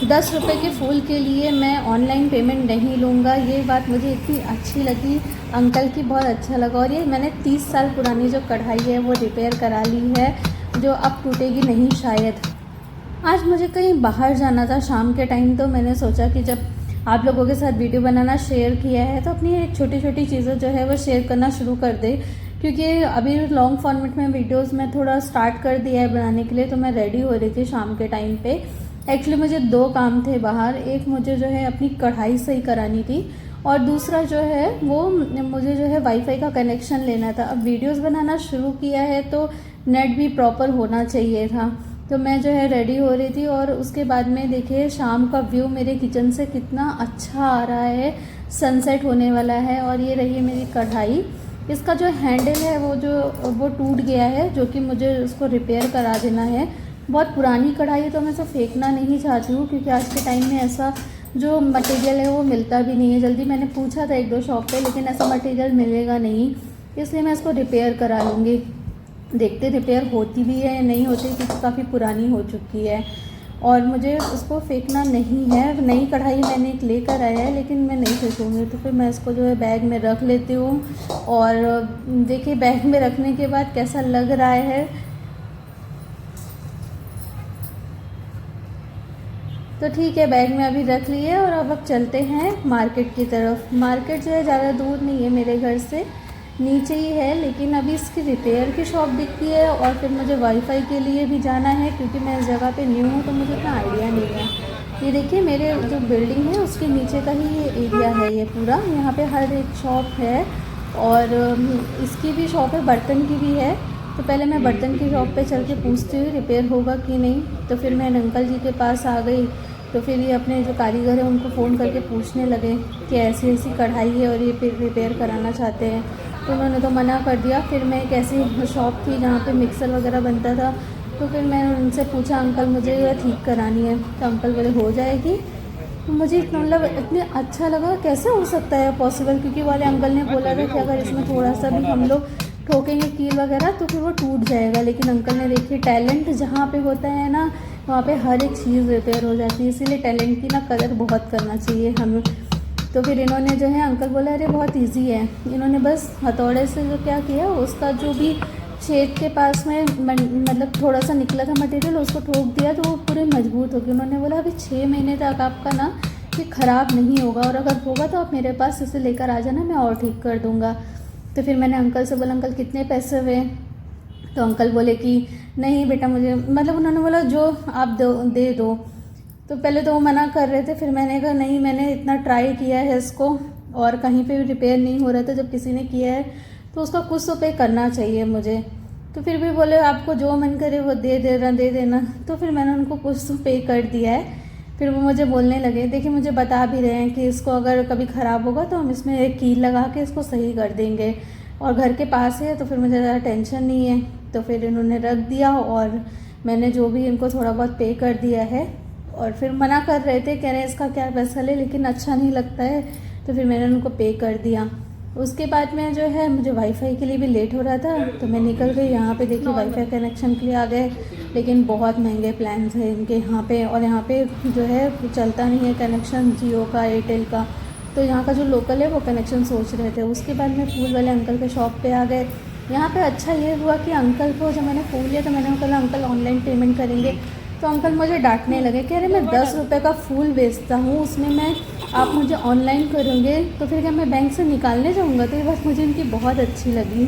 10 रुपये के फूल के लिए मैं ऑनलाइन पेमेंट नहीं लूँगा। ये बात मुझे इतनी अच्छी लगी अंकल की, बहुत अच्छा लगा। और ये मैंने 30 साल पुरानी जो कढ़ाई है वो रिपेयर करा ली है, जो अब टूटेगी नहीं शायद। आज मुझे कहीं बाहर जाना था शाम के टाइम, तो मैंने सोचा कि जब आप लोगों के साथ वीडियो बनाना शेयर किया है तो अपनी छोटी छोटी चीज़ें जो है वो शेयर करना शुरू कर दे, क्योंकि अभी लॉन्ग फॉर्मेट में वीडियोस में थोड़ा स्टार्ट कर दिया है बनाने के लिए। तो मैं रेडी हो रही थी शाम के टाइम पे। एक्चुअली मुझे 2 काम थे बाहर, एक मुझे जो है अपनी कढ़ाई सही करानी थी और दूसरा जो है वो मुझे जो है वाईफाई का कनेक्शन लेना था। अब वीडियोस बनाना शुरू किया है तो नेट भी प्रॉपर होना चाहिए था। तो मैं जो है रेडी हो रही थी और उसके बाद में देखिए शाम का व्यू मेरे किचन से कितना अच्छा आ रहा है, सनसेट होने वाला है। और ये रही मेरी कढ़ाई, इसका जो हैंडल है वो टूट गया है, जो कि मुझे उसको रिपेयर करा देना है। बहुत पुरानी कढ़ाई है तो मैं इसे फेंकना नहीं चाहती हूँ, क्योंकि आज के टाइम में ऐसा जो मटेरियल है वो मिलता भी नहीं है जल्दी। मैंने पूछा था 1-2 शॉप पे, लेकिन ऐसा मटेरियल मिलेगा नहीं, इसलिए मैं इसको रिपेयर करा लूँगी। देखते रिपेयर होती भी है या नहीं होती, क्योंकि काफ़ी पुरानी हो चुकी है और मुझे उसको फेंकना नहीं है। नई कढ़ाई मैंने एक लेकर आया है, लेकिन मैं नहीं फेंकूँगी। तो फिर मैं इसको जो है बैग में रख लेती हूँ। और देखिए बैग में रखने के बाद कैसा लग रहा है। तो ठीक है, बैग में अभी रख लिए और अब चलते हैं मार्केट की तरफ। मार्केट जो है ज़्यादा दूर नहीं है मेरे घर से, नीचे ही है, लेकिन अभी इसकी रिपेयर की शॉप दिखती है। और फिर मुझे वाईफाई के लिए भी जाना है, क्योंकि मैं इस जगह पे न्यू हूँ तो मुझे इतना आइडिया नहीं है। ये देखिए मेरे जो बिल्डिंग है उसके नीचे का ही ये एरिया है ये पूरा। यहाँ पे हर एक शॉप है और इसकी भी शॉप है, बर्तन की भी है। तो पहले मैं बर्तन की शॉप पे चल के पूछती हूँ रिपेयर होगा कि नहीं। तो फिर मैं अंकल जी के पास आ गई। तो फिर ये अपने जो कारीगर हैं उनको फ़ोन करके पूछने लगे कि ऐसी ऐसी कढ़ाई है और ये रिपेयर कराना चाहते हैं। तो उन्होंने तो मना कर दिया। फिर मैं एक ऐसी शॉप थी जहाँ पे मिक्सर वगैरह बनता था, तो फिर मैंने उनसे पूछा अंकल मुझे ये ठीक करानी है। तो अंकल बोले हो जाएगी। तो मुझे मतलब इतने अच्छा लगा, कैसे हो सकता है पॉसिबल, क्योंकि वाले अंकल ने बोला था कि अगर इसमें थोड़ा सा भी हम लोग ठोकेंगे कील वगैरह तो फिर वो टूट जाएगा। लेकिन अंकल ने देखिए टैलेंट जहाँ पे होता है ना वहाँ पे हर एक चीज़ रिपेयर हो जाती है, इसीलिए टैलेंट की ना कदर बहुत करना चाहिए हमें। तो फिर इन्होंने जो है अंकल बोला अरे बहुत इजी है। इन्होंने बस हथौड़े से जो क्या किया, उसका जो भी छेद के पास में मतलब थोड़ा सा निकला था मटेरियल उसको ठोक दिया तो वो पूरे मजबूत हो गए। उन्होंने बोला अभी 6 महीने तक आपका ना ये ख़राब नहीं होगा, और अगर होगा तो आप मेरे पास इसे लेकर आ जाना, मैं और ठीक कर दूँगा। तो फिर मैंने अंकल से बोला अंकल कितने पैसे हुए। तो अंकल बोले कि नहीं बेटा मुझे, मतलब उन्होंने बोला जो आप दे दो। तो पहले तो वो मना कर रहे थे, फिर मैंने कहा नहीं मैंने इतना ट्राई किया है इसको और कहीं पे भी रिपेयर नहीं हो रहा था। जब किसी ने किया है तो उसका कुछ तो पे करना चाहिए मुझे। तो फिर भी बोले आपको जो मन करे वो दे देना। तो फिर मैंने उनको कुछ तो पे कर दिया है। फिर वो मुझे बोलने लगे, देखिए मुझे बता भी रहे हैं कि इसको अगर कभी ख़राब होगा तो हम इसमें एक कील लगा के इसको सही कर देंगे, और घर के पास है तो फिर मुझे ज़्यादा टेंशन नहीं है। तो फिर इन्होंने रख दिया और मैंने जो भी इनको थोड़ा बहुत पे कर दिया है। और फिर मना कर रहे थे, कह रहे हैं इसका क्या पैसा ले, लेकिन अच्छा नहीं लगता है। तो फिर मैंने उनको पे कर दिया। उसके बाद में जो है मुझे वाईफाई के लिए भी लेट हो रहा था, तो मैं निकल गई। यहाँ पे देखिए वाईफाई कनेक्शन के लिए आ गए, लेकिन बहुत महंगे प्लान्स हैं इनके यहाँ पे। और यहाँ पे जो है चलता नहीं है कनेक्शन जियो का, एयरटेल का। तो यहाँ का जो लोकल है वो कनेक्शन सोच रहे थे। उसके बाद में फूल वाले अंकल के शॉप पे आ गए। यहाँ पे अच्छा ये हुआ कि अंकल को जब मैंने फ़ोन लिया तो मैंने कहा अंकल ऑनलाइन पेमेंट करेंगे। तो अंकल मुझे डांटने लगे, कह रहे मैं 10 रुपये का फूल बेचता हूँ, उसमें मैं आप मुझे ऑनलाइन करेंगे तो फिर क्या मैं बैंक से निकालने जाऊँगा। तो ये बात मुझे इनकी बहुत अच्छी लगी।